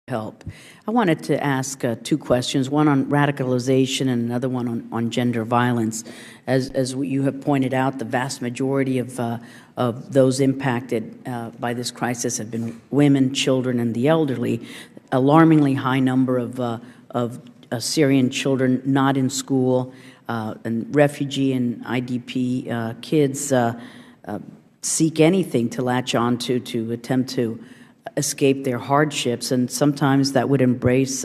help. I wanted to ask two questions, one on radicalization and another one on gender violence. As you have pointed out, the vast majority of those impacted by this crisis have been women, children, and the elderly. Alarmingly high number of Syrian children not in school, and refugee and IDP kids seek anything to latch on to attempt to escape their hardships, and sometimes that would embrace,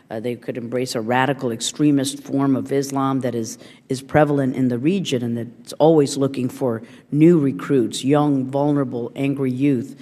they could embrace a radical extremist form of Islam that is prevalent in the region and that's always looking for new recruits, young, vulnerable, angry youth.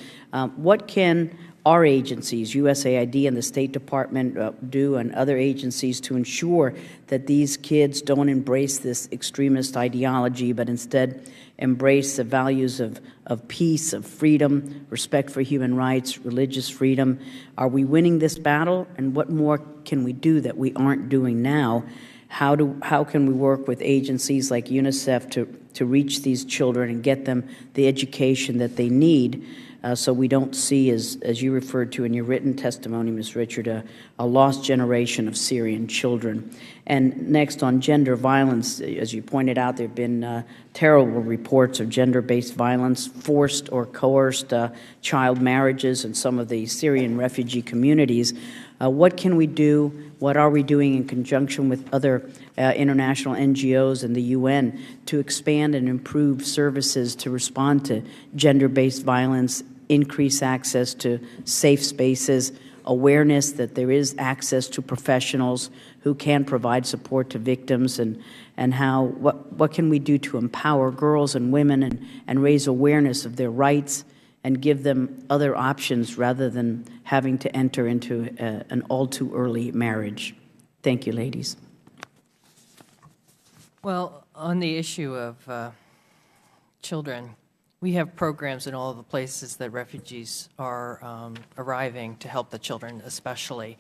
What can our agencies, USAID and the State Department, do, and other agencies to ensure that these kids don't embrace this extremist ideology, but instead embrace the values of peace, of freedom, respect for human rights, religious freedom? Are we winning this battle? And what more can we do that we aren't doing now? How can we work with agencies like UNICEF to reach these children and get them the education that they need, so we don't see, as you referred to in your written testimony, Ms. Richard, a lost generation of Syrian children? And next, on gender violence, as you pointed out, there have been terrible reports of gender-based violence, forced or coerced child marriages in some of the Syrian refugee communities. What can we do? What are we doing in conjunction with other international NGOs and the UN to expand and improve services to respond to gender-based violence, increase access to safe spaces, awareness that there is access to professionals who can provide support to victims, and what can we do to empower girls and women and raise awareness of their rights and give them other options rather than having to enter into an all too early marriage? Thank you, ladies. Well, on the issue of children, we have programs in all of the places that refugees are arriving to help the children, especially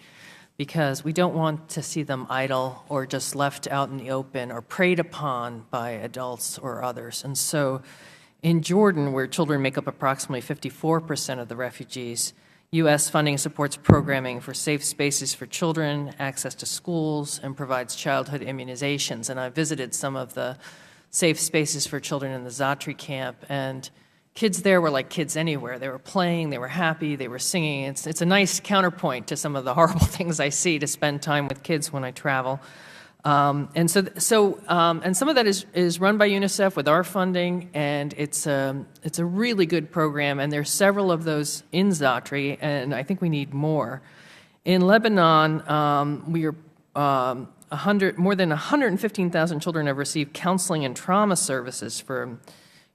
because we don't want to see them idle or just left out in the open or preyed upon by adults or others. And so in Jordan, where children make up approximately 54% of the refugees, U.S. funding supports programming for safe spaces for children, access to schools, and provides childhood immunizations. And I visited some of the safe spaces for children in the Zatri camp, and kids there were like kids anywhere. They were playing, they were happy, they were singing. It's a nice counterpoint to some of the horrible things I see to spend time with kids when I travel. And some of that is run by UNICEF with our funding, and it's a really good program, and there's several of those in Zatri, and I think we need more. In Lebanon, we are more than 115,000 children have received counseling and trauma services from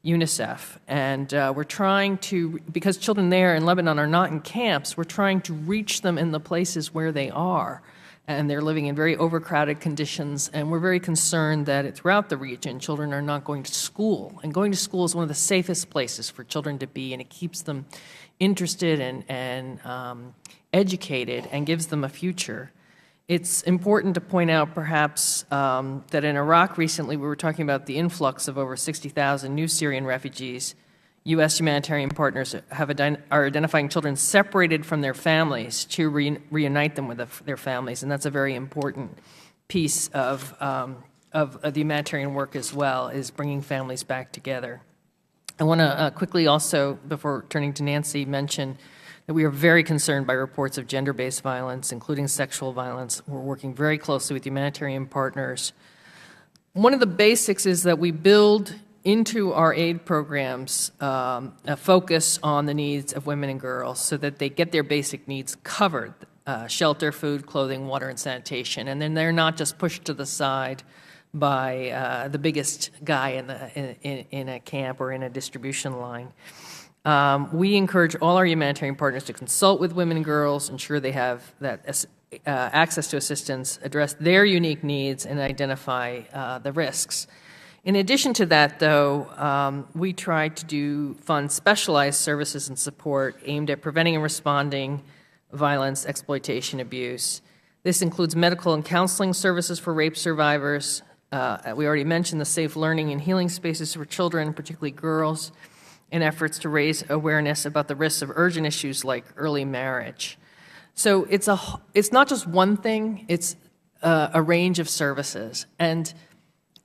UNICEF, and we're trying to, because children there in Lebanon are not in camps, we're trying to reach them in the places where they are, and they're living in very overcrowded conditions, and we're very concerned that throughout the region, children are not going to school, and going to school is one of the safest places for children to be, and it keeps them interested and educated and gives them a future. It's important to point out, perhaps, that in Iraq recently, we were talking about the influx of over 60,000 new Syrian refugees. U.S. humanitarian partners are identifying children separated from their families to reunite them with their families, and that's a very important piece of the humanitarian work as well, is bringing families back together. I want to quickly also, before turning to Nancy, mention that we are very concerned by reports of gender-based violence, including sexual violence. We're working very closely with humanitarian partners. One of the basics is that we build into our aid programs a focus on the needs of women and girls so that they get their basic needs covered, shelter, food, clothing, water, and sanitation, and then they're not just pushed to the side by the biggest guy in a camp or in a distribution line. We encourage all our humanitarian partners to consult with women and girls, ensure they have that access to assistance, address their unique needs, and identify the risks. In addition to that, though, we try to fund specialized services and support aimed at preventing and responding violence, exploitation, abuse. This includes medical and counseling services for rape survivors. We already mentioned the safe learning and healing spaces for children, particularly girls, and efforts to raise awareness about the risks of urgent issues like early marriage. So it's not just one thing, it's a range of services. And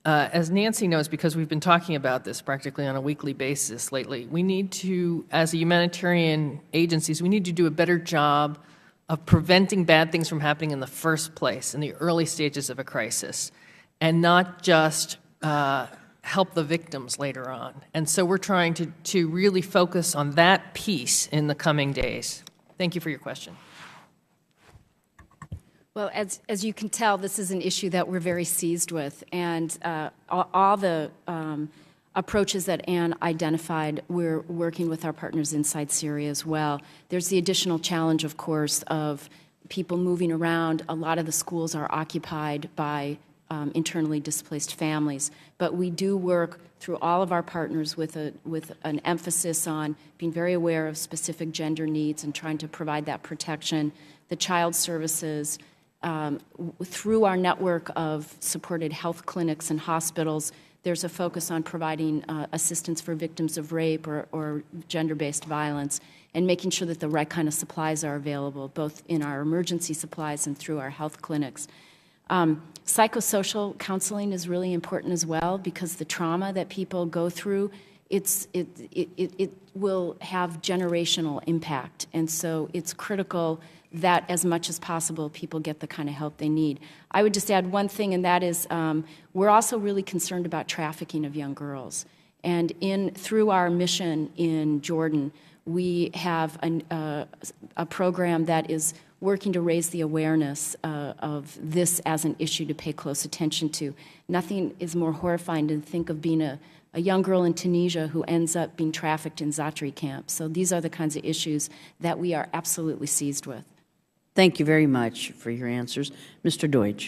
as Nancy knows, because we've been talking about this practically on a weekly basis lately, we need to, as a humanitarian agencies, we need to do a better job of preventing bad things from happening in the first place, in the early stages of a crisis, and not just help the victims later on. And so we're trying to really focus on that piece in the coming days. Thank you for your question. Well, as you can tell, this is an issue that we're very seized with, and all the approaches that Anne identified, we're working with our partners inside Syria as well. There's the additional challenge, of course, of people moving around. A lot of the schools are occupied by internally displaced families, but we do work through all of our partners with an emphasis on being very aware of specific gender needs and trying to provide that protection. The child services, through our network of supported health clinics and hospitals, there's a focus on providing assistance for victims of rape or gender-based violence and making sure that the right kind of supplies are available, both in our emergency supplies and through our health clinics. Psychosocial counseling is really important as well, because the trauma that people go through, it will have generational impact. And so it's critical that as much as possible people get the kind of help they need. I would just add one thing, and that is we're also really concerned about trafficking of young girls. And through our mission in Jordan, we have a program that is working to raise the awareness of this as an issue to pay close attention to. Nothing is more horrifying than to think of being a young girl in Tunisia who ends up being trafficked in Zatri camps. So these are the kinds of issues that we are absolutely seized with. Thank you very much for your answers. Mr. Deutsch.